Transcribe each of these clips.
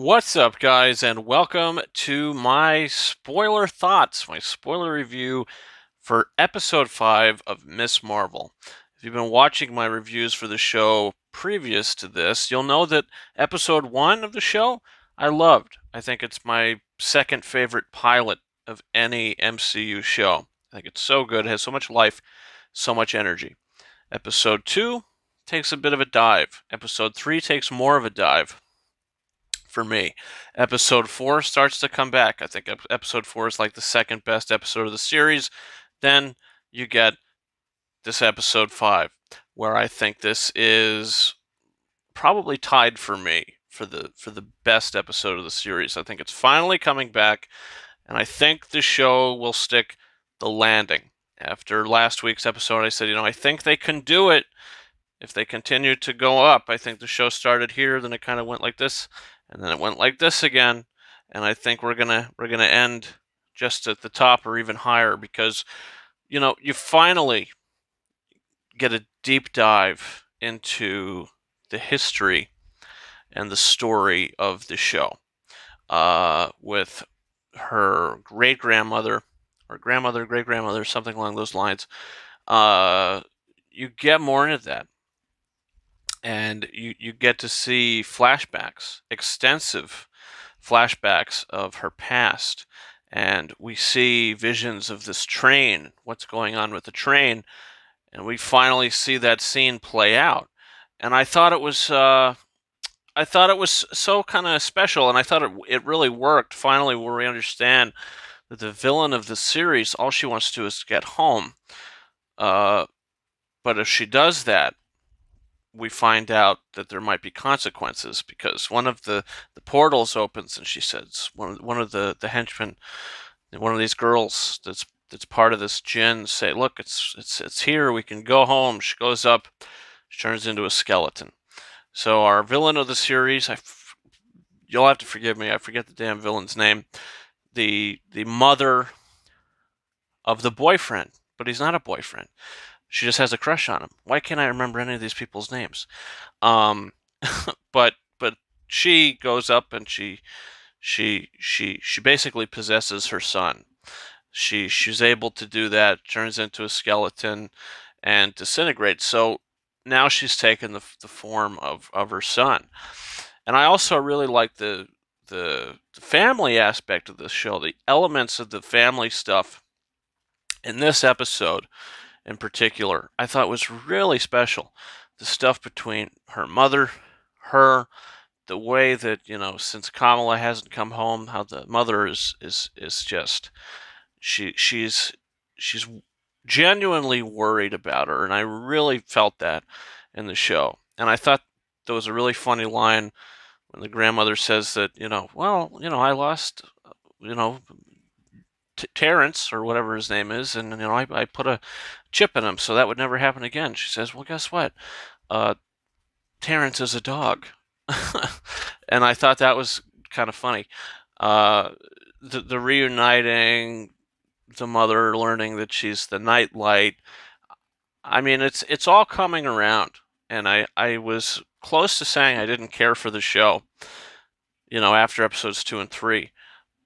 What's up, guys, and welcome to my spoiler thoughts, my spoiler review for episode 5 of Miss Marvel. If you've been watching my reviews for the show previous to this, you'll know that episode 1 of the show I loved. I think it's my second favorite pilot of any MCU show. I think it's so good, it has so much life, so much energy. Episode 2 takes a bit of a dive. Episode 3 takes more of a dive for me. Episode 4 starts to come back. I think episode 4 is like the second best episode of the series. Then you get this episode 5, where I think this is probably tied for me for the best episode of the series. I think it's finally coming back, and I think the show will stick the landing. After last week's episode, I said, I think they can do it if they continue to go up. I think the show started here, then it kind of went like this, and then it went like this again, and I think we're gonna end just at the top or even higher because you finally get a deep dive into the history and the story of the show with her great grandmother or grandmother, great grandmother, something along those lines. Uh, you get more into that, and you get to see flashbacks, extensive flashbacks of her past, and we see visions of this train, what's going on with the train, and we finally see that scene play out. And I thought it was so kind of special, and I thought it really worked. Finally, where we understand that the villain of the series, all she wants to do is get home. Uh, but if she does that, we find out that there might be consequences because one of the portals opens, and she says one of the henchmen, one of these girls that's part of this djinn, say, "Look, it's here. We can go home." She goes up. She turns into a skeleton. So our villain of the series, you'll have to forgive me. I forget the damn villain's name. The mother of the boyfriend, but he's not a boyfriend. She just has a crush on him. Why can't I remember any of these people's names? Um, but she goes up and she basically possesses her son. She's able to do that, turns into a skeleton and disintegrates. So now she's taken the form of her son. And I also really like the family aspect of this show, the elements of the family stuff in this episode in particular, I thought was really special. The stuff between her mother, her, the way that since Kamala hasn't come home, how the mother is just she's genuinely worried about her, and I really felt that in the show. And I thought there was a really funny line when the grandmother says that well, I lost you know Terrence or whatever his name is, and I put a chip in him so that would never happen again. She says, well, guess what? Uh, Terrence is a dog. And I thought that was kind of funny. Uh, the reuniting, the mother learning that she's the nightlight. I mean, it's all coming around, and I was close to saying I didn't care for the show, after episodes 2 and 3,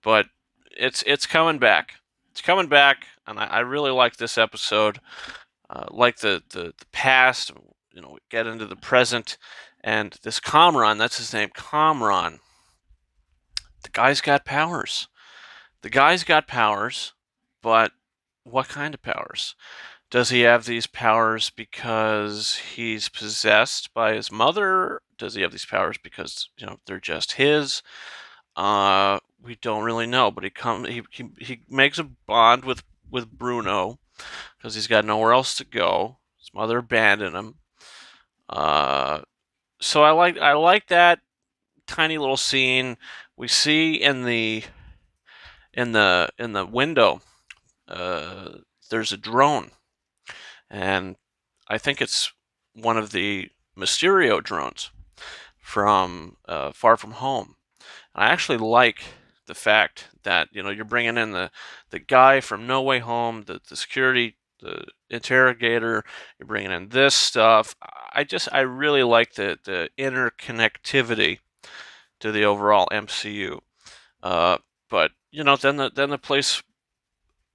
but it's coming back. It's coming back, and I really like this episode. Like the past, we get into the present, and this Kamran, that's his name, Kamran. The guy's got powers. The guy's got powers, but what kind of powers? Does he have these powers because he's possessed by his mother? Does he have these powers because they're just his? We don't really know, but he makes a bond with Bruno because he's got nowhere else to go. His mother abandoned him. Uh, so I like that tiny little scene we see in the window. Uh, there's a drone, and I think it's one of the Mysterio drones from Far From Home. I actually like the fact that you're bringing in the guy from No Way Home, the security, the interrogator. You're bringing in this stuff. I really like the interconnectivity to the overall MCU. But you know, then the place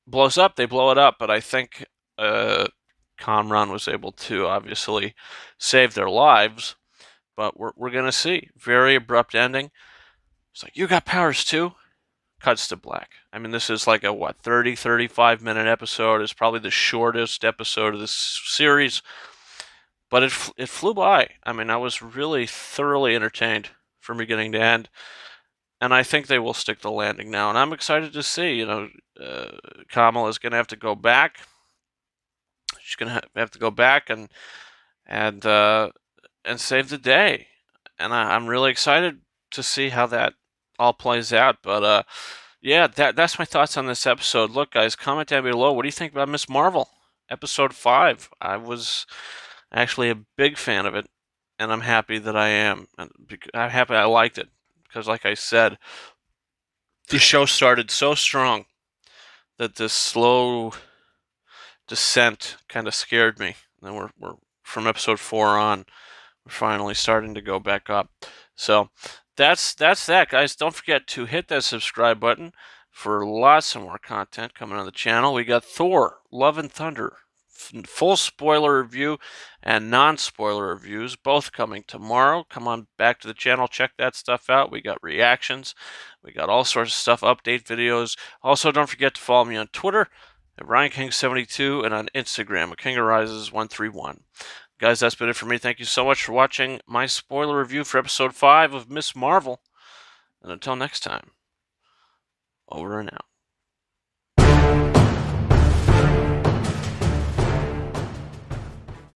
blows up. They blow it up, but I think Kamran was able to obviously save their lives. But we're gonna see. Very abrupt ending. It's like, you got powers too? Cuts to black. I mean, this is like a, what, 30, 35-minute episode. It's probably the shortest episode of this series. But it flew by. I mean, I was really thoroughly entertained from beginning to end. And I think they will stick the landing now. And I'm excited to see, you know, Kamala is going to have to go back. She's going to have to go back and save the day. And I'm really excited to see how that all plays out. But yeah, that's my thoughts on this episode. Look, guys, comment down below. What do you think about Miss Marvel, episode 5? I was actually a big fan of it, and I'm happy that I am. I'm happy I liked it because, like I said, the show started so strong that this slow descent kind of scared me. And then we're from episode 4 on. We're finally starting to go back up. So that's that, guys. Don't forget to hit that subscribe button for lots of more content coming on the channel. We got Thor: Love and Thunder, full spoiler review and non-spoiler reviews, both coming tomorrow. Come on back to the channel, check that stuff out. We got reactions, we got all sorts of stuff, update videos. Also, don't forget to follow me on Twitter at RyanKing72 and on Instagram at KingOfRises131. Guys, that's been it for me. Thank you so much for watching my spoiler review for episode 5 of Miss Marvel. And until next time, over and out.